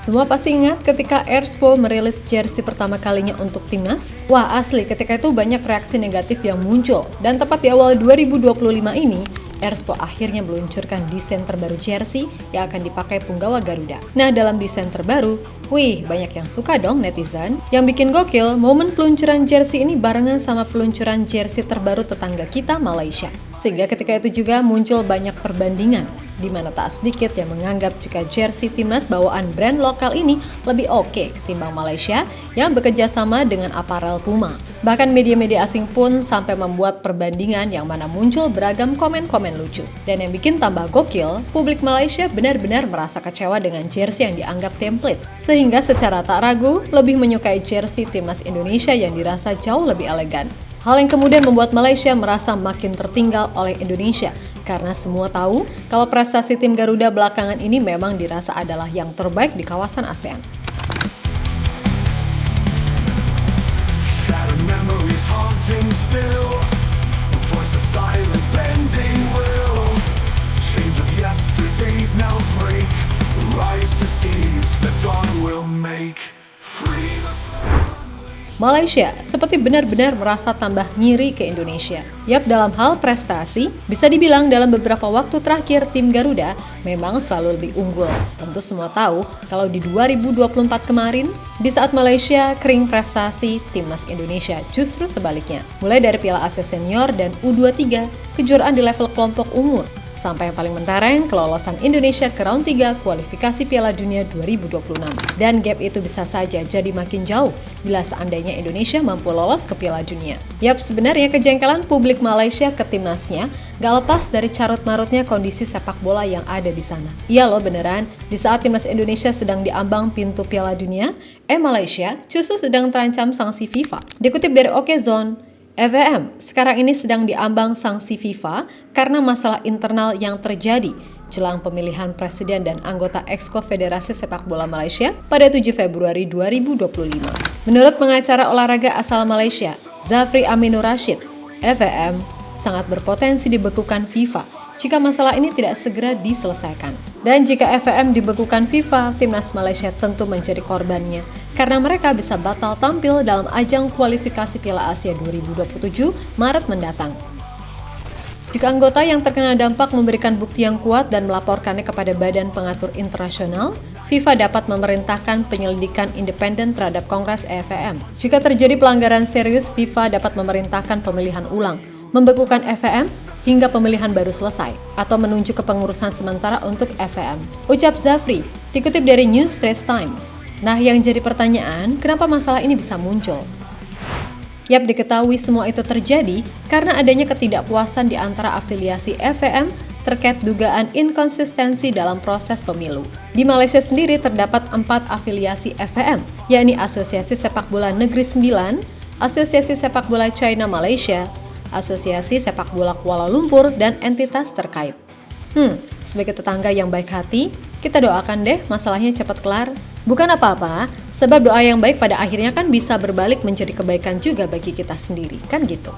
Semua pasti ingat ketika Erspo merilis jersey pertama kalinya untuk timnas? Wah asli, ketika itu banyak reaksi negatif yang muncul. Dan tepat di awal 2025 ini, Erspo akhirnya meluncurkan desain terbaru jersey yang akan dipakai punggawa Garuda. Nah, dalam desain terbaru, banyak yang suka dong netizen. Yang bikin gokil, momen peluncuran jersey ini barengan sama peluncuran jersey terbaru tetangga kita, Malaysia. Sehingga ketika itu juga muncul banyak perbandingan, di mana tak sedikit yang menganggap jika jersey timnas bawaan brand lokal ini lebih oke ketimbang Malaysia yang bekerja sama dengan aparel Puma. Bahkan media-media asing pun sampai membuat perbandingan yang mana muncul beragam komen-komen lucu. Dan yang bikin tambah gokil, publik Malaysia benar-benar merasa kecewa dengan jersey yang dianggap template. Sehingga secara tak ragu, lebih menyukai jersey timnas Indonesia yang dirasa jauh lebih elegan. Hal yang kemudian membuat Malaysia merasa makin tertinggal oleh Indonesia karena semua tahu kalau prestasi tim Garuda belakangan ini memang dirasa adalah yang terbaik di kawasan ASEAN. Malaysia seperti benar-benar merasa tambah ngiri ke Indonesia. Yap, dalam hal prestasi, bisa dibilang dalam beberapa waktu terakhir tim Garuda memang selalu lebih unggul. Tentu semua tahu kalau di 2024 kemarin, di saat Malaysia kering prestasi, timnas Indonesia justru sebaliknya. Mulai dari Piala Asia Senior dan U23, kejuaraan di level kelompok umur, sampai yang paling mentereng, kelolosan Indonesia ke round 3 kualifikasi Piala Dunia 2026. Dan gap itu bisa saja jadi makin jauh bila seandainya Indonesia mampu lolos ke Piala Dunia. Yap, sebenarnya kejengkelan publik Malaysia ke timnasnya gak lepas dari carut-marutnya kondisi sepak bola yang ada di sana. Iya loh beneran, di saat timnas Indonesia sedang diambang pintu Piala Dunia, Malaysia justru sedang terancam sanksi FIFA. Dikutip dari Okezone, EVM sekarang ini sedang diambang sanksi FIFA karena masalah internal yang terjadi jelang pemilihan presiden dan anggota Exco Federasi Sepak Bola Malaysia pada 7 Februari 2025. Menurut pengacara olahraga asal Malaysia, Zafri Aminur Rashid, EVM sangat berpotensi dibekukan FIFA jika masalah ini tidak segera diselesaikan. Dan jika EVM dibekukan FIFA, timnas Malaysia tentu menjadi korbannya karena mereka bisa batal tampil dalam ajang kualifikasi Piala Asia 2027 Maret mendatang. Jika anggota yang terkena dampak memberikan bukti yang kuat dan melaporkannya kepada Badan Pengatur Internasional, FIFA dapat memerintahkan penyelidikan independen terhadap Kongres EVM. Jika terjadi pelanggaran serius, FIFA dapat memerintahkan pemilihan ulang, membekukan EVM hingga pemilihan baru selesai, atau menunjuk kepengurusan sementara untuk EVM. Ucap Zafri, dikutip dari New Straits Times. Nah, yang jadi pertanyaan, kenapa masalah ini bisa muncul? Yap, diketahui semua itu terjadi karena adanya ketidakpuasan di antara afiliasi EVM terkait dugaan inkonsistensi dalam proses pemilu. Di Malaysia sendiri terdapat 4 afiliasi EVM, yakni Asosiasi Sepak Bola Negeri Sembilan, Asosiasi Sepak Bola China Malaysia, Asosiasi Sepak Bola Kuala Lumpur, dan entitas terkait. Sebagai tetangga yang baik hati, kita doakan deh masalahnya cepat kelar. Bukan apa-apa, sebab doa yang baik pada akhirnya kan bisa berbalik menjadi kebaikan juga bagi kita sendiri, kan gitu.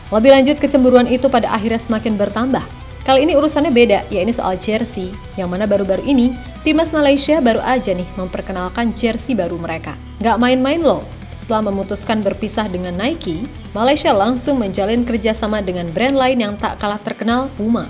Lebih lanjut, kecemburuan itu pada akhirnya semakin bertambah. Kali ini urusannya beda, yaitu soal jersey, yang mana baru-baru ini, timnas Malaysia baru aja nih memperkenalkan jersey baru mereka. Gak main-main loh, setelah memutuskan berpisah dengan Nike, Malaysia langsung menjalin kerjasama dengan brand lain yang tak kalah terkenal, Puma.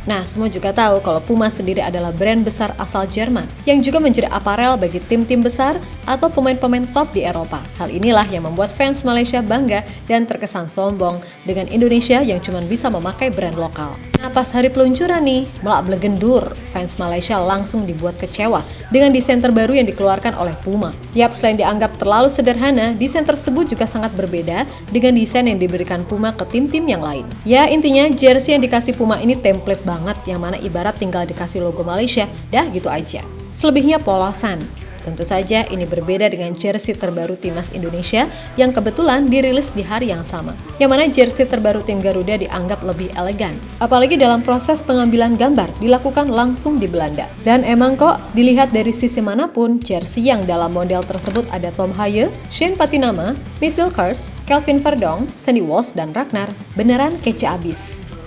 Nah, semua juga tahu kalau Puma sendiri adalah brand besar asal Jerman yang juga menjadi aparel bagi tim-tim besar atau pemain-pemain top di Eropa. Hal inilah yang membuat fans Malaysia bangga dan terkesan sombong dengan Indonesia yang cuma bisa memakai brand lokal. Nah pas hari peluncuran nih, melak belegendur, fans Malaysia langsung dibuat kecewa dengan desain terbaru yang dikeluarkan oleh Puma. Yap, selain dianggap terlalu sederhana, desain tersebut juga sangat berbeda dengan desain yang diberikan Puma ke tim-tim yang lain. Ya intinya jersey yang dikasih Puma ini template banget, yang mana ibarat tinggal dikasih logo Malaysia, dah gitu aja. Selebihnya polosan. Tentu saja ini berbeda dengan jersey terbaru Timnas Indonesia yang kebetulan dirilis di hari yang sama. Yang mana jersey terbaru tim Garuda dianggap lebih elegan. Apalagi dalam proses pengambilan gambar dilakukan langsung di Belanda. Dan emang kok dilihat dari sisi manapun, jersey yang dalam model tersebut ada Tom Haye, Shane Patinama, Michel Kers, Kelvin Verdong, Sandy Walsh, dan Ragnar beneran kece abis.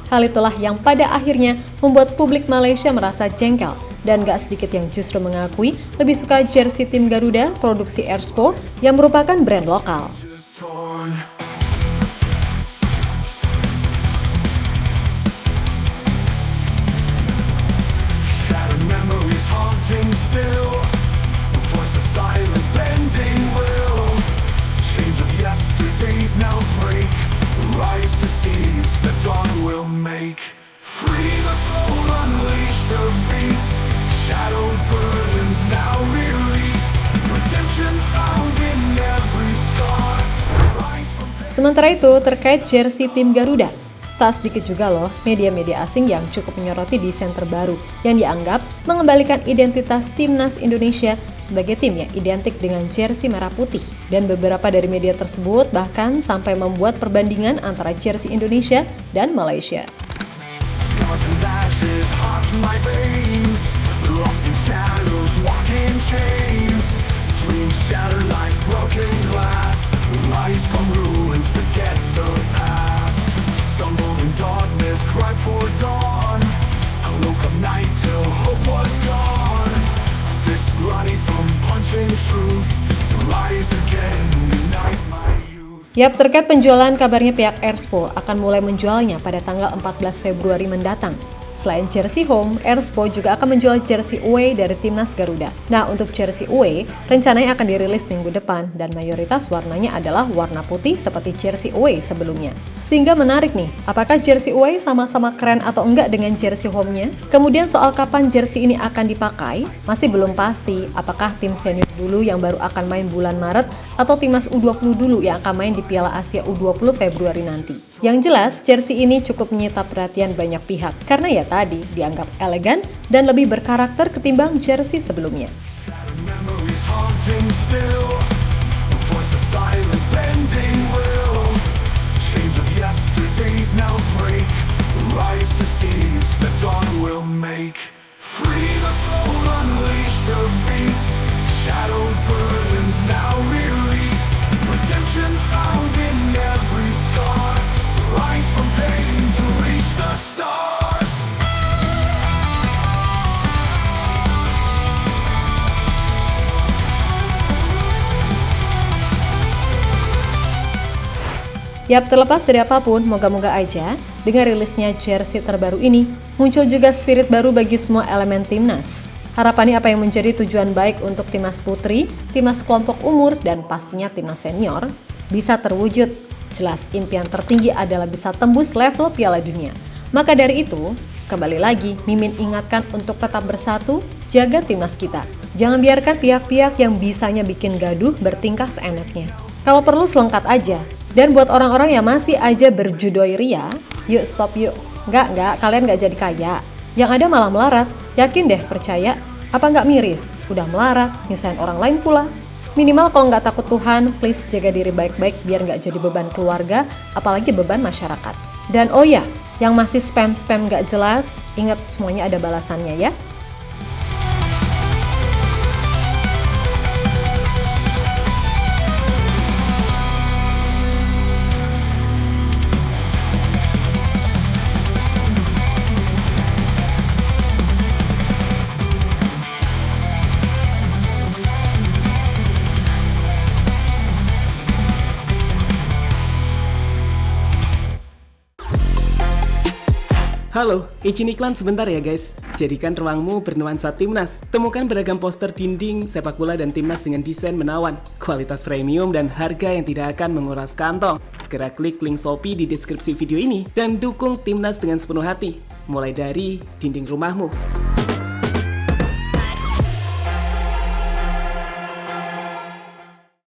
Hal itulah yang pada akhirnya membuat publik Malaysia merasa jengkel. Dan gak sedikit yang justru mengakui lebih suka jersey tim Garuda produksi Erspo yang merupakan brand lokal. Sementara itu, terkait jersey tim Garuda, tak sedikit juga loh media-media asing yang cukup menyoroti desain terbaru yang dianggap mengembalikan identitas Timnas Indonesia sebagai tim yang identik dengan jersey merah putih. Dan beberapa dari media tersebut bahkan sampai membuat perbandingan antara jersey Indonesia dan Malaysia. Yap, terkait penjualan, kabarnya pihak Erspo akan mulai menjualnya pada tanggal 14 Februari mendatang. Selain jersey home, Erspo juga akan menjual jersey away dari Timnas Garuda. Nah, untuk jersey away, rencananya akan dirilis minggu depan dan mayoritas warnanya adalah warna putih seperti jersey away sebelumnya. Sehingga menarik nih, apakah jersey away sama-sama keren atau enggak dengan jersey home-nya? Kemudian soal kapan jersey ini akan dipakai, masih belum pasti apakah tim senior dulu yang baru akan main bulan Maret atau Timnas U20 dulu yang akan main di Piala Asia U20 Februari nanti. Yang jelas, jersey ini cukup menyita perhatian banyak pihak karena ya tadi dianggap elegan dan lebih berkarakter ketimbang jersey sebelumnya. Yap, terlepas dari apapun, moga-moga aja dengan rilisnya jersey terbaru ini muncul juga spirit baru bagi semua elemen timnas. Harapannya apa yang menjadi tujuan baik untuk timnas putri, timnas kelompok umur, dan pastinya timnas senior bisa terwujud. Jelas impian tertinggi adalah bisa tembus level Piala Dunia. Maka dari itu, kembali lagi Mimin ingatkan untuk tetap bersatu, jaga timnas kita. Jangan biarkan pihak-pihak yang bisanya bikin gaduh bertingkah seenaknya. Kalau perlu selengkat aja. Dan buat orang-orang yang masih aja berjudoi ria, yuk stop yuk. Enggak, kalian nggak jadi kaya. Yang ada malah melarat. Yakin deh, percaya. Apa nggak miris? Udah melarat, nyusahin orang lain pula. Minimal kalau nggak takut Tuhan, please jaga diri baik-baik biar nggak jadi beban keluarga, apalagi beban masyarakat. Dan oh ya, yang masih spam-spam nggak jelas, ingat semuanya ada balasannya ya. Halo, izin iklan sebentar ya guys. Jadikan ruangmu bernuansa timnas. Temukan beragam poster dinding, sepak bola dan timnas dengan desain menawan, kualitas premium dan harga yang tidak akan menguras kantong. Segera klik link Shopee di deskripsi video ini dan dukung timnas dengan sepenuh hati. Mulai dari dinding rumahmu.